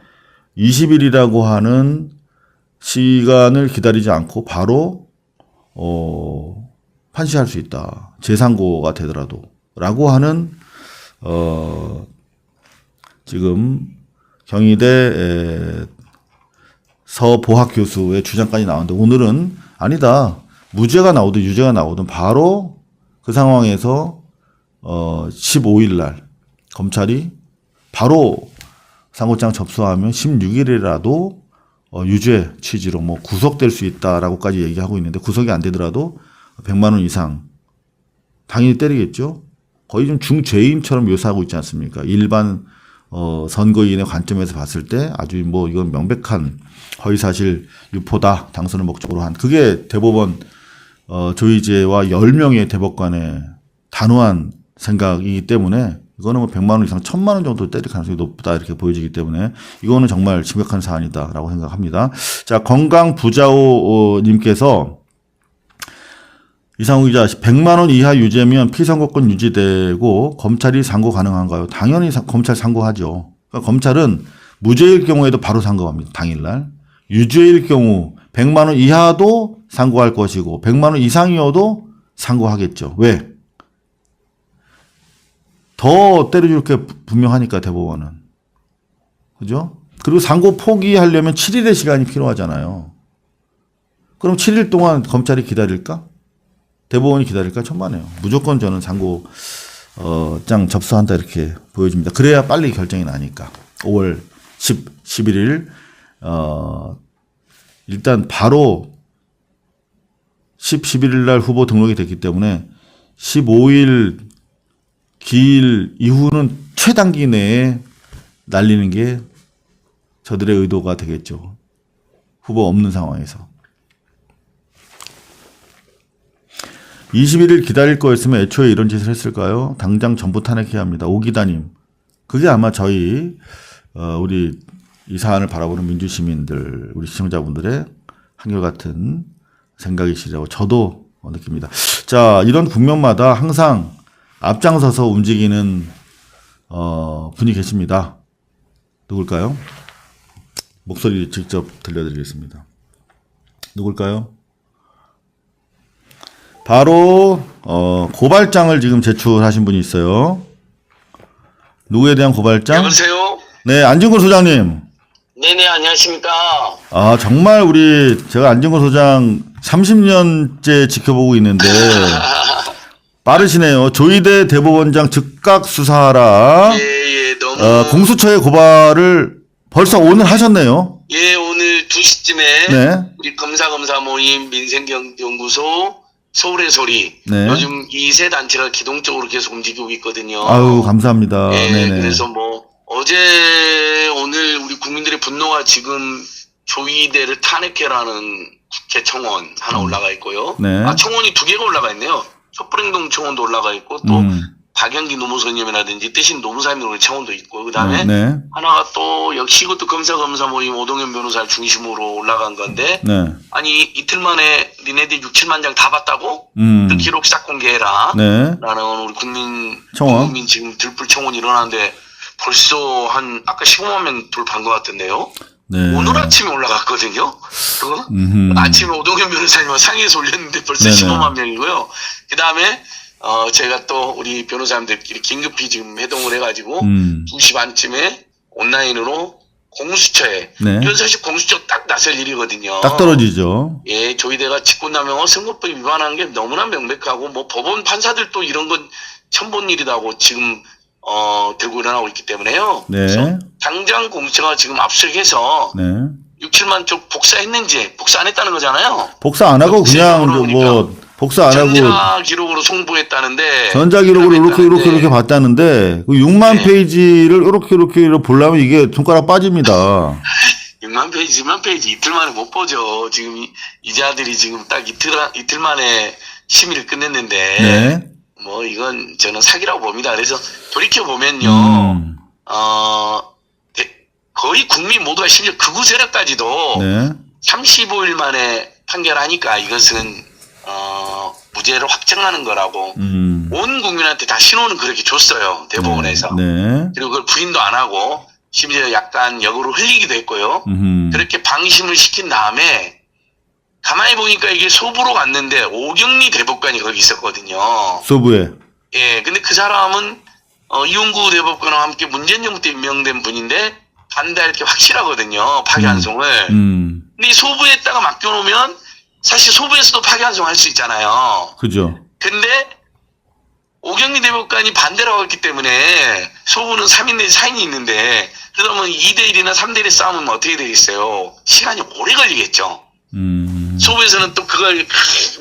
20일이라고 하는 시간을 기다리지 않고 바로 판시할 수 있다. 재상고가 되더라도 라고 하는 지금 경희대 서보학 교수의 주장까지 나오는데 오늘은 아니다. 무죄가 나오든 유죄가 나오든 바로 그 상황에서 15일 날 검찰이 바로 상고장 접수하면 16일이라도 유죄 취지로 구속될 수 있다라고까지 얘기하고 있는데 구속이 안 되더라도 100만 원 이상 당연히 때리겠죠. 거의 좀 중죄인처럼 묘사하고 있지 않습니까? 일반 선거인의 관점에서 봤을 때 아주 이건 명백한 허위사실 유포다. 당선을 목적으로 한. 그게 대법원 조희제와 10명의 대법관의 단호한 생각이기 때문에 이거는 100만 원 이상 1000만 원 정도 때릴 가능성이 높다 이렇게 보여지기 때문에 이거는 정말 심각한 사안이다라고 생각합니다. 자, 건강부자오 님께서 이상우 기자, 100만 원 이하 유죄면 피선거권 유지되고 검찰이 상고 가능한가요? 당연히 검찰 상고하죠. 그러니까 검찰은 무죄일 경우에도 바로 상고합니다. 당일날. 유죄일 경우 100만 원 이하도 상고할 것이고 100만 원 이상이어도 상고하겠죠. 왜? 더 때려줄 게 분명하니까 대법원은. 그죠? 그리고 상고 포기하려면 7일의 시간이 필요하잖아요. 그럼 7일 동안 검찰이 기다릴까? 대법원이 기다릴까? 천만에요. 무조건 저는 상고 장 접수한다 이렇게 보여집니다. 그래야 빨리 결정이 나니까. 5월 11일 일단 바로 11일 날 후보 등록이 됐기 때문에 15일 기일 이후는 최단기 내에 날리는 게 저들의 의도가 되겠죠. 후보 없는 상황에서. 21일 기다릴 거였으면 애초에 이런 짓을 했을까요? 당장 전부 탄핵해야 합니다. 오기다님. 그게 아마 저희 우리 이 사안을 바라보는 민주시민들, 우리 시청자분들의 한결같은 생각이시라고 저도 느낍니다. 자, 이런 국면마다 항상 앞장서서 움직이는 분이 계십니다. 누굴까요? 목소리 직접 들려드리겠습니다. 누굴까요? 바로 고발장을 지금 제출하신 분이 있어요. 누구에 대한 고발장? 여보세요? 네, 안진걸 소장님. 네네, 안녕하십니까. 아, 정말 제가 안진걸 소장 30년째 지켜보고 있는데 빠르시네요. 조희대 대법원장 즉각 수사하라. 예, 너무. 공수처의 고발을 벌써 오늘 하셨네요. 예, 오늘 2시쯤에 네. 우리 검사 모임 민생연구소 서울의 소리. 네. 요즘 이 세 단체가 기동적으로 계속 움직이고 있거든요. 아유, 감사합니다. 예, 네네. 그래서 어제 오늘 우리 국민들의 분노가 지금 조이대를 탄핵해라는 국회 청원 하나 올라가 있고요. 네. 청원이 2개가 올라가 있네요. 촛불행동 청원도 올라가 있고 또 박영기 노무선님이라든지 뜨신 노무사님들 청원도 있고 그다음에 네. 하나가 또 역시 이것도 검사 모임 오동현 변호사를 중심으로 올라간 건데 네. 아니 이틀 만에 니네들 6, 7만 장 다 봤다고? 그 기록 싹 공개해라. 네. 라는 우리 국민 지금 들불 청원이 일어나는데 벌써 아까 15만 명 돌파한 것 같은데요. 네. 오늘 아침에 올라갔거든요. 그거? 아침에 오동현 변호사님 상의에서 올렸는데 벌써 네네. 15만 명이고요. 그 다음에 제가 또 우리 변호사님들끼리 긴급히 지금 회동을 해가지고 2시 반쯤에 온라인으로 공수처에 네. 이건 사실 공수처 딱 나설 일이거든요. 딱 떨어지죠. 예, 조이대가 직권남용과 선거법 위반한 게 너무나 명백하고 뭐 법원 판사들도 이런 건 처음 본 일이라고 지금 들고 일어나고 있기 때문에요. 네. 그래서 당장 공수처가 지금 압수해서 네. 6, 7만 쪽 복사했는지 복사 안 했다는 거잖아요. 복사 안 하고 그냥 뭐 복사 안 하고 전자 기록으로 송부했다는데 전자 기록으로 이렇게 봤다는데 그 6만 네. 페이지를 이렇게 보려면 이게 손가락 빠집니다. 6만 페이지 이틀 만에 못 보죠. 지금 이자들이 지금 딱 이틀 만에 심의를 끝냈는데 네. 뭐 이건 저는 사기라고 봅니다. 그래서 돌이켜 보면요, 거의 국민 모두가 심지어 극우 세력까지도 네. 35일 만에 판결하니까 이것은 무죄를 확정하는 거라고 온 국민한테 다 신호는 그렇게 줬어요. 대법원에서. 네. 그리고 그걸 부인도 안 하고 심지어 약간 역으로 흘리기도 했고요. 그렇게 방심을 시킨 다음에 가만히 보니까 이게 소부로 갔는데 오경리 대법관이 거기 있었거든요. 소부에. 예, 근데 그 사람은 이용구 대법관과 함께 문재인 정부 때 임명된 분인데 반대할 게 확실하거든요. 파기환송을. 근데 이 소부에다가 맡겨놓으면 사실 소부에서도 파기환송 할 수 있잖아요. 그죠. 근데 오경리 대법관이 반대라고 했기 때문에 소부는 3인 내지 4인이 있는데 그러면 2대1이나 3대1의 싸움은 어떻게 되겠어요? 시간이 오래 걸리겠죠. 소부에서는 또 그걸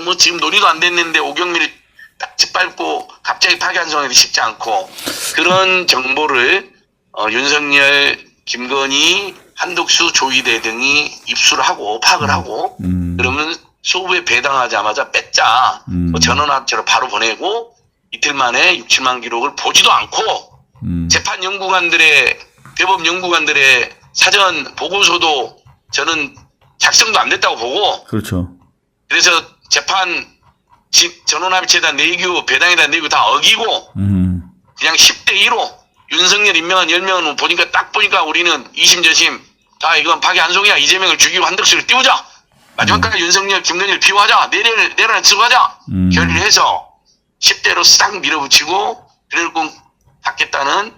뭐 지금 논의도 안 됐는데 오경미를 딱 짓밟고 갑자기 파기환송하기 쉽지 않고 그런 정보를 윤석열, 김건희, 한독수, 조이대 등이 입수를 하고 파악을 하고 그러면 소부에 배당하자마자 뺐자 뭐 전원합체로 바로 보내고 이틀 만에 6, 7만 기록을 보지도 않고 재판 연구관들의 대법 연구관들의 사전 보고서도 저는 작성도 안 됐다고 보고 그렇죠. 그래서 재판 전원합의체에다 내규 배당에다 내규 다 어기고 그냥 10대 1로 윤석열 임명한 10명은 보니까 우리는 2심 저심 다 이건 파기환송이야. 이재명을 죽이고 한덕수를 띄우자. 마지막까지 윤석열 김건희를 비호하자. 내란을 치고하자. 결의를 해서 10대로 싹 밀어붙이고 그리고 받겠다는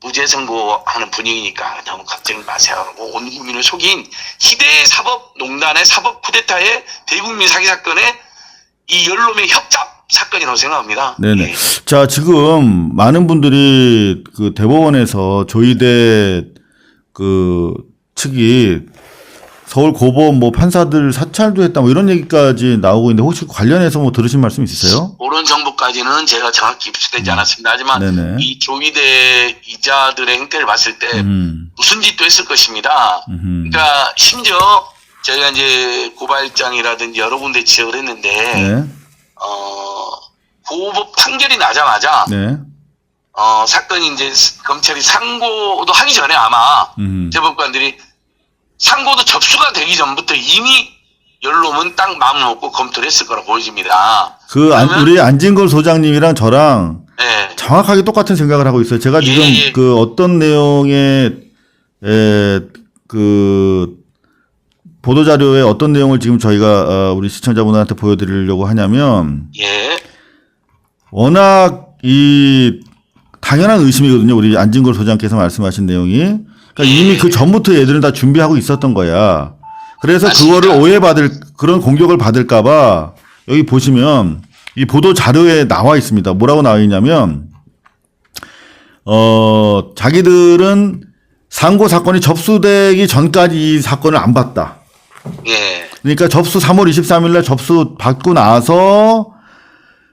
무죄 선고하는 분위기니까 너무 걱정 마세요. 온 국민을 속인 희대의 사법농단의 사법 쿠데타의 대국민 사기 사건의 이 연놈의 협잡 사건이라고 생각합니다. 네네. 예. 자, 지금 많은 분들이 그 대법원에서 조이대 그 측이 서울 고법 뭐 판사들 사찰도 했다 뭐 이런 얘기까지 나오고 있는데 혹시 관련해서 뭐 들으신 말씀 있으세요? 그런 정보까지는 제가 정확히 입수되지 않았습니다. 하지만 네네. 이 조이대 이자들의 행태를 봤을 때 무슨 짓도 했을 것입니다. 그러니까 심지어 저희가 이제 고발장이라든지 여러 군데 지적을 했는데 네. 고법 판결이 나자마자 네. 사건이 이제 검찰이 상고도 하기 전에 아마 대법관들이 상고도 접수가 되기 전부터 이미 연놈은 딱 마음을 먹고 검토를 했을 거라 보여집니다. 우리 안진걸 소장님이랑 저랑 네. 정확하게 똑같은 생각을 하고 있어요. 제가 지금 예. 그 어떤 내용의 그 보도자료에 어떤 내용을 지금 저희가 우리 시청자분들한테 보여드리려고 하냐면 예. 워낙 이 당연한 의심이거든요. 우리 안진걸 소장께서 말씀하신 내용이. 그러니까 이미 그 전부터 얘들은 다 준비하고 있었던 거야. 그래서 맞습니다. 그거를 오해받을 그런 공격을 받을까봐 여기 보시면 이 보도 자료에 나와 있습니다. 뭐라고 나와 있냐면 자기들은 상고 사건이 접수되기 전까지 이 사건을 안 봤다. 예. 그러니까 접수 3월 23일 날 접수 받고 나서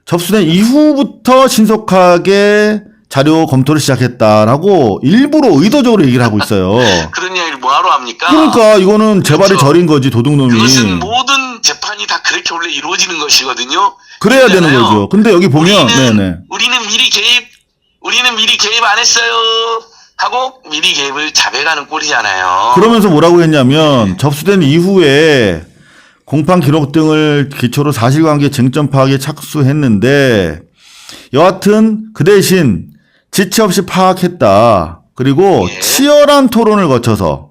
접수된 이후부터 신속하게 자료 검토를 시작했다라고 일부러 의도적으로 얘기를 하고 있어요. 그런 이야기를 뭐하러 합니까? 그러니까 이거는 재발이 그렇죠. 절인 거지, 도둑놈이. 그것은 모든 재판이 다 그렇게 원래 이루어지는 것이거든요. 그래야 되는 그렇잖아요. 거죠. 근데 여기 보면, 네네. 우리는 미리 개입 안 했어요. 하고 미리 개입을 자백하는 꼴이잖아요. 그러면서 뭐라고 했냐면, 접수된 이후에 공판 기록 등을 기초로 사실관계 쟁점 파악에 착수했는데, 여하튼 그 대신 지체 없이 파악했다. 그리고 예. 치열한 토론을 거쳐서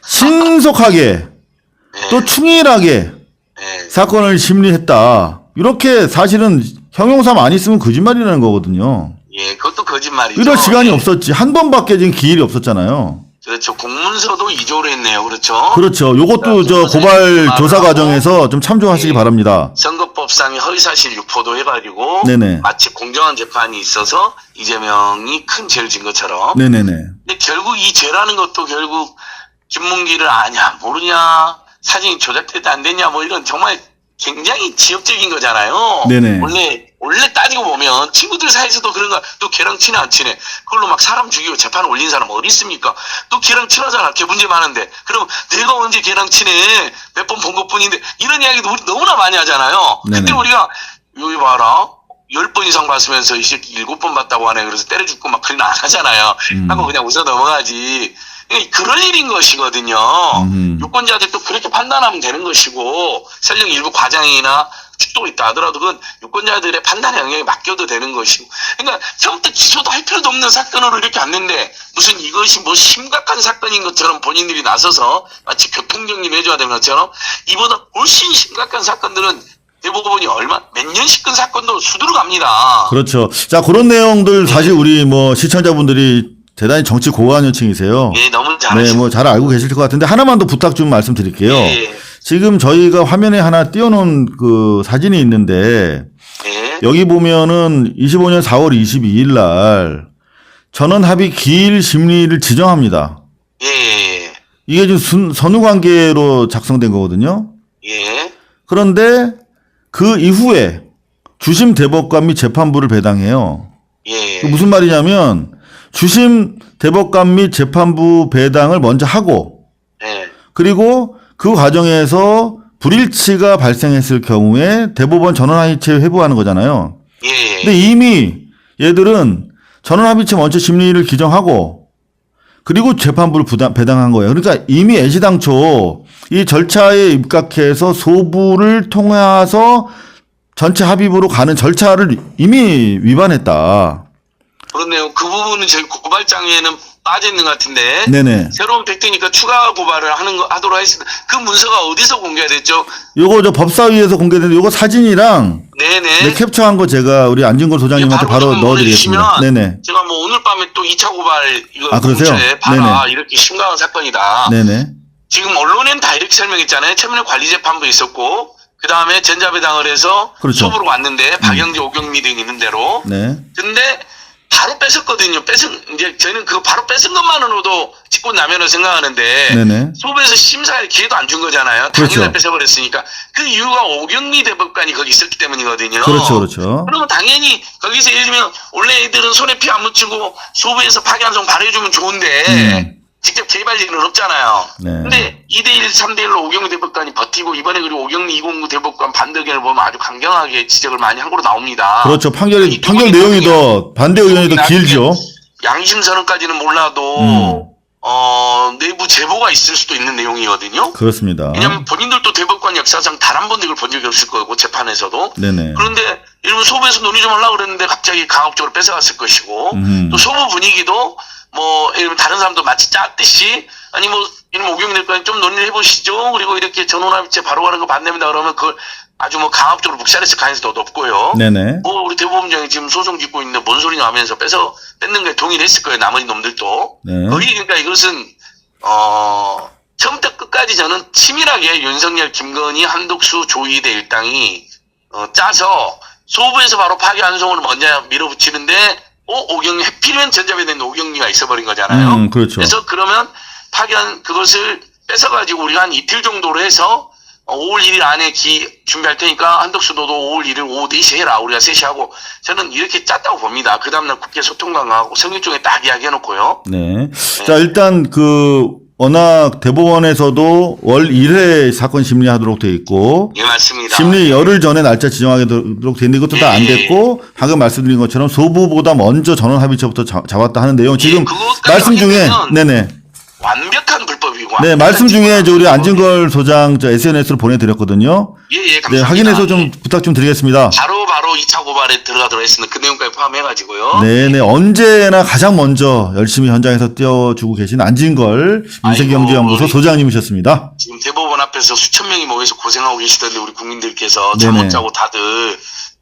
신속하게 예. 또 충실하게 예. 사건을 심리했다. 이렇게 사실은 형용사만 안 있으면 거짓말이라는 거거든요. 예, 그것도 거짓말이죠. 이럴 시간이 예. 없었지. 한 번밖에 지금 기일이 없었잖아요. 그렇죠. 공문서도 이조를 했네요. 그렇죠. 그렇죠. 요것도 저 고발 조사 과정에서 좀 참조하시기 예. 바랍니다. 선거법상의 허위사실 유포도 해가지고 네네. 마치 공정한 재판이 있어서 이재명이 큰 죄를 진 것처럼. 네네네. 근데 결국 이 죄라는 것도 결국 김문기를 아냐 모르냐 사진이 조작됐다 안 됐냐 뭐 이런 정말 굉장히 지역적인 거잖아요. 네네. 원래 따지고 보면 친구들 사이에서도 그런 거 또 걔랑 친해 안 친해 그걸로 막 사람 죽이고 재판 올린 사람 어디 있습니까? 또 걔랑 친하잖아. 걔 문제 많은데 그럼 내가 언제 걔랑 친해 몇 번 본 것뿐인데 이런 이야기도 우리 너무나 많이 하잖아요. 네네. 근데 우리가 여기 봐라 10번 이상 봤으면서 이 새끼 7번 봤다고 하네. 그래서 때려 죽고 막 그런 안 하잖아요. 하고 그냥 웃어 넘어가지. 그러니까 그럴 일인 것이거든요. 유권자들 또 그렇게 판단하면 되는 것이고 설령 일부 과장이나 축도가 있다 하더라도 그건 유권자들의 판단의 영역에 맡겨도 되는 것이고 그러니까 처음부터 기소도 할 필요도 없는 사건으로 이렇게 왔는데 무슨 이것이 뭐 심각한 사건인 것처럼 본인들이 나서서 마치 교통정리 해줘야 되는 것처럼 이보다 훨씬 심각한 사건들은 대법원이 몇 년씩 끈 사건도 수두로 갑니다. 그렇죠. 자, 그런 내용들 사실 우리 뭐 시청자분들이 대단히 정치 고관여층이세요. 예, 너무 네, 잘하시고. 뭐 잘 알고 계실 것 같은데 하나만 더 부탁 좀 말씀드릴게요. 예. 지금 저희가 화면에 하나 띄워놓은 그 사진이 있는데 예. 여기 보면은 25년 4월 22일 날 전원 합의 기일 심리를 지정합니다. 예. 이게 지금 선후 관계로 작성된 거거든요. 예. 그런데 그 이후에 주심 대법관 및 재판부를 배당해요. 예. 그 무슨 말이냐면 주심 대법관 및 재판부 배당을 먼저 하고 예. 그리고 그 과정에서 불일치가 발생했을 경우에 대법원 전원합의체 회부하는 거잖아요. 예. 근데 이미 얘들은 전원합의체 먼저 심리를 기정하고 그리고 재판부를 배당한 거예요. 그러니까 이미 애시당초 이 절차에 입각해서 소부를 통해서 전체 합의부로 가는 절차를 이미 위반했다. 그렇네요. 그 부분은 저희 고발장에는 빠져 있는 것 같은데. 네네. 새로운 팩트니까 추가 고발을 하도록 하겠습니다. 그 문서가 어디서 공개가 됐죠? 요거 저 법사위에서 공개된 요거 사진이랑 네네. 네, 캡처한 거 제가 우리 안진걸 소장님한테 바로 좀 넣어드리겠습니다. 보내주시면 네네. 제가 뭐 오늘 밤에 또 2차 고발 이거 아, 그러세요? 공처에 봐라. 네네. 이렇게 심각한 사건이다. 네네. 지금 언론엔 다 이렇게 설명했잖아요. 최민희 관리재판부 있었고 그 다음에 전자배당을 해서 그렇죠. 소부로 왔는데 박영재, 오경미 등 있는 대로. 네. 근데 바로 뺐었거든요. 이제 저희는 그거 바로 뺏은 것만으로도 직권남용을 생각하는데 네네. 소부에서 심사할 기회도 안 준 거잖아요. 그렇죠. 당일날 뺏어버렸으니까 그 이유가 오경미 대법관이 거기 있었기 때문이거든요. 그렇죠, 그렇죠. 그러면 당연히 거기서 예를 들면 원래 애들은 손에 피 안 묻히고 소부에서 파기환송 발휘해주면 좋은데 직접 개입할 일은 없잖아요. 네. 근데 2대1, 3대1로 오경미 대법관이 버티고 이번에 그리고 오경미 209 대법관 반대 의견을 보면 아주 강경하게 지적을 많이 한 거로 나옵니다. 그렇죠. 판결 이 내용이 더 반대 의견이 더 길죠. 양심 선언까지는 몰라도 내부 제보가 있을 수도 있는 내용이거든요. 그렇습니다. 왜냐하면 본인들도 대법관 역사상 단 한 번도 이걸 본 적이 없을 거고 재판에서도. 네네. 그런데 이러면 소부에서 논의 좀 하려고 그랬는데 갑자기 강압적으로 뺏어갔을 것이고 또 소부 분위기도 뭐 이러면 다른 사람도 마치 짰듯이 아니 뭐 이러면 오경미 대법관이 좀 논의를 해보시죠. 그리고 이렇게 전원합의체 바로 가는 거 반대입니다. 그러면 그걸 아주 뭐 강압적으로 묵살했을 가능성이 더 높고요. 네네. 뭐 우리 대법원장이 지금 소송 짓고 있는데 뭔 소리냐 하면서 뺏는 거에 동의를 했을 거예요. 나머지 놈들도. 네. 거기 그러니까 이것은 처음부터 끝까지 저는 치밀하게 윤석열, 김건희, 한독수, 조이대 일당이 짜서 소부에서 바로 파기환송을 먼저 밀어붙이는데 오경미 해필이면 전자배당 오경미가 있어버린 거잖아요. 그렇죠. 그래서 그러면 그것을 뺏어가지고 우리가 한 이틀 정도로 해서 5월 1일 안에 준비할 테니까 한덕수 너도 5월 1일 오후 4시 해라. 우리가 3시 하고 저는 이렇게 짰다고 봅니다. 그 다음날 국회 소통관하고 성격중에 딱 이야기해놓고요. 네. 자, 일단 워낙 대법원에서도 월 1회 사건 심리하도록 돼 있고, 예, 맞습니다. 심리 열흘 전에 날짜 지정하도록 돼 있는 것도 다 안 예. 됐고, 방금 말씀드린 것처럼 소부보다 먼저 전원 합의체부터 잡았다 하는 내용 지금 그것까지 말씀 중에, 확인되면 네네. 완벽한 불법이고. 네, 완벽한 말씀 중에 불법이고. 우리 안진걸 소장 SNS로 보내드렸거든요. 예, 예, 감사합니다. 네, 확인해서 좀 부탁 좀 드리겠습니다. 바로 2차 고발에 들어가도록 했습니다. 그 내용까지 포함해가지고요. 네네, 언제나 가장 먼저 열심히 현장에서 띄워주고 계신 안진걸 민생경제연구소 우리 소장님이셨습니다. 지금 대법원 앞에서 수천 명이 모여서 고생하고 계시던데 우리 국민들께서 네네. 잠 못 자고 다들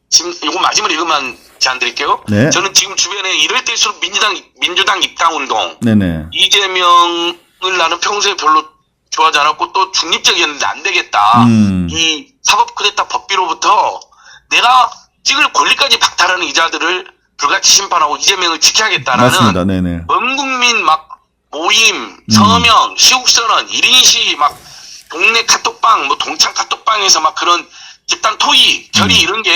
지금 이거 마지막으로 이것만 제안 드릴게요. 네. 저는 지금 주변에 이럴 때일수록 민주당 입당운동 네네. 이재명을 나는 평소에 별로 좋아하지 않았고 또 중립적이었는데 안 되겠다. 이 사법 쿠데타 법비로부터 내가 찍을 권리까지 박탈하는 이자들을 불같이 심판하고 이재명을 지켜야겠다라는 맞습니다. 네네. 전 국민 막 모임, 서명, 시국선언, 1인 시 막 동네 카톡방, 뭐 동창 카톡방에서 막 그런 집단 토의, 결의 이런 게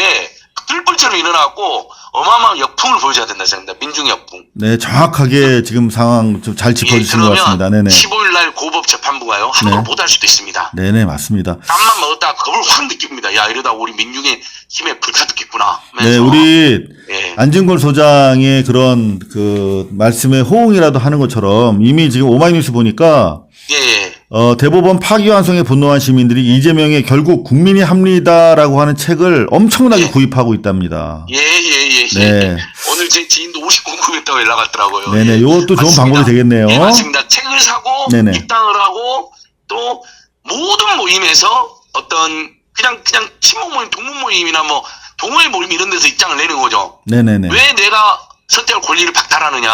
뜰불처럼 일어나고 어마어마한 역풍을 보여줘야 된다 생각합니다. 민중 역풍. 네, 정확하게 지금 상황 좀 잘 짚어주신 것 같습니다. 네네. 15일 날 고법 재판부가요. 함부로 네. 못할 수도 있습니다. 네네, 맞습니다. 땀만 먹었다가 겁을 확 느낍니다. 야, 이러다 우리 민중의 힘에 불타듯겠구나. 네, 우리 예. 안진걸 소장의 그런 말씀에 호응이라도 하는 것처럼 이미 지금 오마이뉴스 보니까 예. 대법원 파기환송에 분노한 시민들이 이재명의 결국 국민이 합니다라고 하는 책을 엄청나게 구입하고 있답니다. 예. 네. 오늘 제 지인도 50공급했다고 연락 왔더라고요. 네네, 예. 요것도 좋은 맞습니다. 방법이 되겠네요. 예, 맞습니다. 책을 사고 네네. 입당을 하고 또 모든 모임에서 어떤 그냥 친목 모임, 동문 모임이나 뭐 동호회 모임 이런 데서 입장을 내는 거죠. 네네네. 왜 내가 선택할 권리를 박탈하느냐.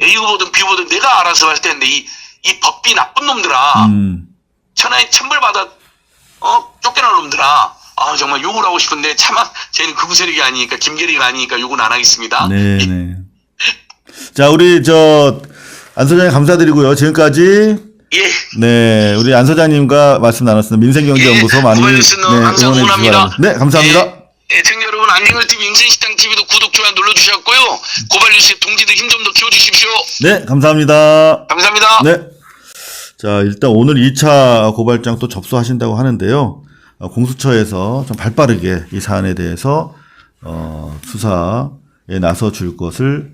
A 후보든 B 후보든 내가 알아서 할 텐데 이 법비 나쁜 놈들아. 천하에 천벌 받아 쫓겨날 놈들아. 아 정말 욕을 하고 싶은데 차마 쟤는 극우 세력이 아니니까 김계리가 아니니까 욕은 안 하겠습니다. 네네. 자, 우리 안 소장님 감사드리고요. 지금까지 예. 네, 우리 안 소장님과 말씀 나눴습니다. 민생경제연구소 예, 많이 고발뉴스는 항상 응원해 주시기 응원합니다. 바랍니다. 네, 감사합니다. 예, 애청자 여러분 안진걸TV 인생식당TV도 구독, 좋아요 눌러주셨고요. 고발뉴스의 동지들 힘 좀 더 키워주십시오. 네, 감사합니다. 감사합니다. 네. 자, 일단 오늘 2차 고발장 또 접수하신다고 하는데요. 공수처에서 좀 발빠르게 이 사안에 대해서 수사에 나서 줄 것을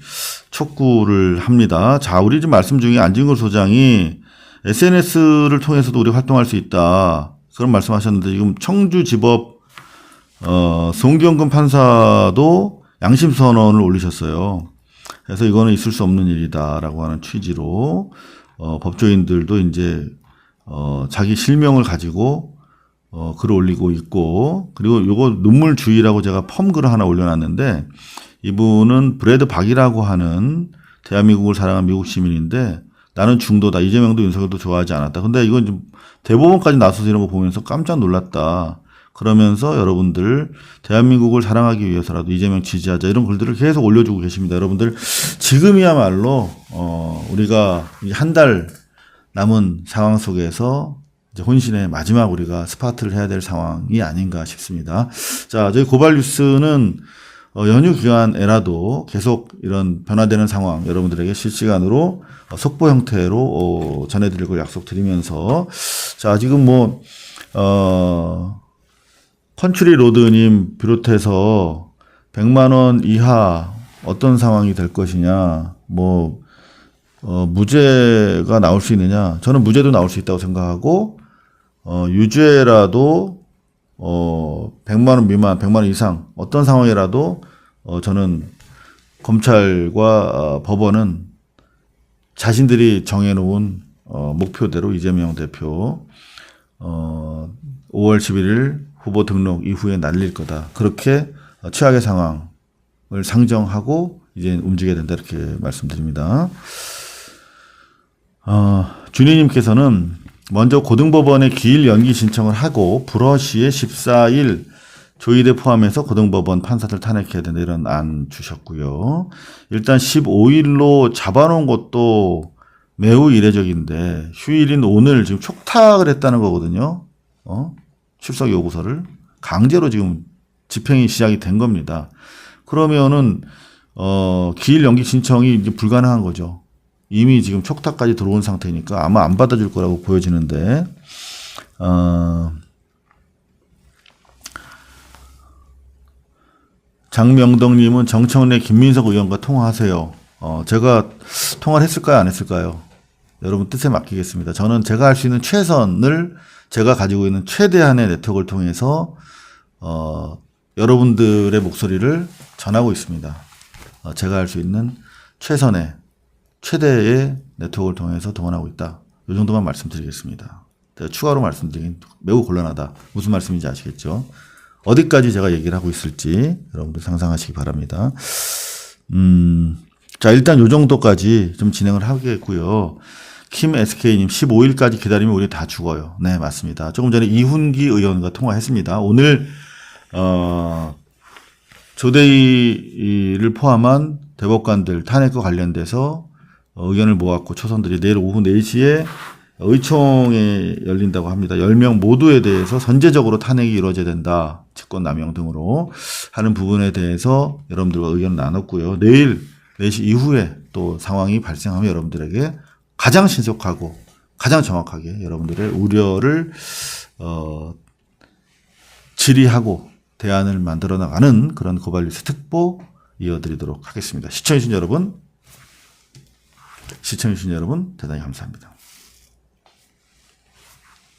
촉구를 합니다. 자, 우리 지금 말씀 중에 안진걸 소장이 SNS를 통해서도 우리 활동할 수 있다. 그런 말씀하셨는데 지금 청주지법 송경근 판사도 양심 선언을 올리셨어요. 그래서 이거는 있을 수 없는 일이다라고 하는 취지로 법조인들도 이제 자기 실명을 가지고 글을 올리고 있고, 그리고 요거 눈물주의라고 제가 펌글을 하나 올려놨는데, 이분은 브래드 박이라고 하는 대한민국을 사랑한 미국 시민인데 나는 중도다. 이재명도 윤석열도 좋아하지 않았다. 근데 이건 좀 대법원까지 나서서 이런 거 보면서 깜짝 놀랐다. 그러면서 여러분들 대한민국을 사랑하기 위해서라도 이재명 지지하자, 이런 글들을 계속 올려주고 계십니다. 여러분들 지금이야말로 우리가 한 달 남은 상황 속에서 이제 혼신의 마지막 우리가 스파트를 해야 될 상황이 아닌가 싶습니다. 자, 저희 고발뉴스는 연휴 기간에라도 계속 이런 변화되는 상황 여러분들에게 실시간으로 속보 형태로 전해드릴 걸 약속드리면서, 자, 지금 컨츄리 로드님 비롯해서 100만 원 이하 어떤 상황이 될 것이냐, 무죄가 나올 수 있느냐. 저는 무죄도 나올 수 있다고 생각하고, 유죄라도 100만 원 미만, 100만 원 이상 어떤 상황이라도 저는 검찰과 법원은 자신들이 정해놓은 목표대로 이재명 대표 5월 11일 후보 등록 이후에 날릴 거다. 그렇게 최악의 상황을 상정하고 이제 움직여야 된다, 이렇게 말씀드립니다. 준희님께서는 먼저 고등법원에 기일 연기 신청을 하고 불허시에 14일 조희대 포함해서 고등법원 판사들 탄핵해야 된다, 이런 안 주셨고요. 일단 15일로 잡아놓은 것도 매우 이례적인데 휴일인 오늘 지금 촉탁을 했다는 거거든요. 출석 요구서를 강제로 지금 집행이 시작이 된 겁니다. 그러면은 기일 연기 신청이 이제 불가능한 거죠. 이미 지금 촉탁까지 들어온 상태니까 아마 안 받아줄 거라고 보여지는데 장명덕님은 정청래 김민석 의원과 통화하세요. 제가 통화를 했을까요? 안 했을까요? 여러분 뜻에 맡기겠습니다. 저는 제가 할 수 있는 최선을 제가 가지고 있는 최대한의 네트워크를 통해서 여러분들의 목소리를 전하고 있습니다. 제가 할 수 있는 최대의 네트워크를 통해서 동원하고 있다. 이 정도만 말씀드리겠습니다. 제가 추가로 말씀드리긴 매우 곤란하다. 무슨 말씀인지 아시겠죠? 어디까지 제가 얘기를 하고 있을지 여러분들 상상하시기 바랍니다. 자, 일단 요 정도까지 좀 진행을 하겠고요. 킴 SK님 15일까지 기다리면 우리 다 죽어요. 네, 맞습니다. 조금 전에 이훈기 의원과 통화했습니다. 오늘 조대희를 포함한 대법관들 탄핵과 관련돼서 의견을 모았고 초선들이 내일 오후 4시에 의총에 열린다고 합니다. 10명 모두에 대해서 선제적으로 탄핵이 이루어져야 된다. 직권 남용 등으로 하는 부분에 대해서 여러분들과 의견을 나눴고요. 내일 4시 이후에 또 상황이 발생하면 여러분들에게 가장 신속하고 가장 정확하게 여러분들의 우려를 질의하고 대안을 만들어 나가는 그런 고발뉴스 특보 이어드리도록 하겠습니다. 시청해주신 여러분 대단히 감사합니다.